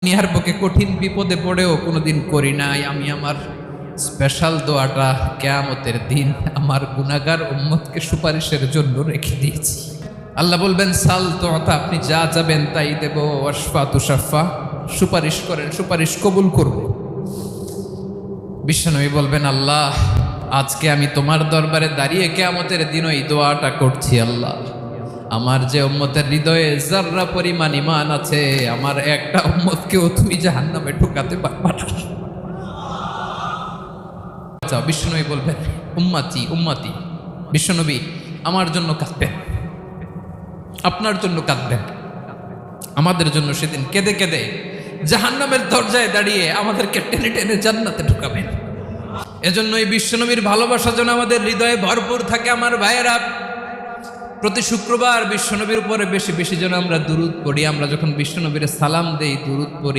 দুনিয়ার বুকে কঠিন বিপদে পড়েও কোনোদিন করি নাই। আমি আমার স্পেশাল দোয়াটা কিয়ামতের দিন আমার গুনাহগার উম্মতকে সুপারিশের জন্য রেখে দিয়েছি। আল্লাহ বলবেন সাল তোতা, আপনি যা যাবেন তাই দেব। ওয়াশফা তুশাফা, সুপারিশ করেন, সুপারিশ কবুল করব। বিশ্বনবী বলবেন, আল্লাহ আজকে আমি তোমার দরবারে দাঁড়িয়ে কিয়ামতের দিন ওই দোয়াটা করছি। আল্লাহ, আমার যে উম্মতের হৃদয়ে যাররা পরিমাণ ঈমান আছে, আমার একটা উম্মতকেও তুমি জাহান্নামে ঢোকাতে পারবা না। আচ্ছা, বিশ্বনবী বলবেন উম্মতি উম্মতি। বিশ্বনবী আমার জন্য কাঁদবেন, আপনার জন্য কাঁদবেন, আমাদের জন্য সেদিন কেঁদে কেঁদে জাহান্নামের দরজায় দাঁড়িয়ে আমাদেরকে টেনে টেনে জান্নাতে ঢুকাবেন। এজন্য এই বিশ্বনবীর ভালোবাসা যেন আমাদের হৃদয়ে ভরপুর থাকে। আমার ভাইয়েরা, প্রতি শুক্রবার বিশ্বনবীর উপরে বেশি বেশি যেন আমরা দুরূদ পড়ি। আমরা যখন বিশ্বনবীর সালাম দেই, দুরূদ পড়ি।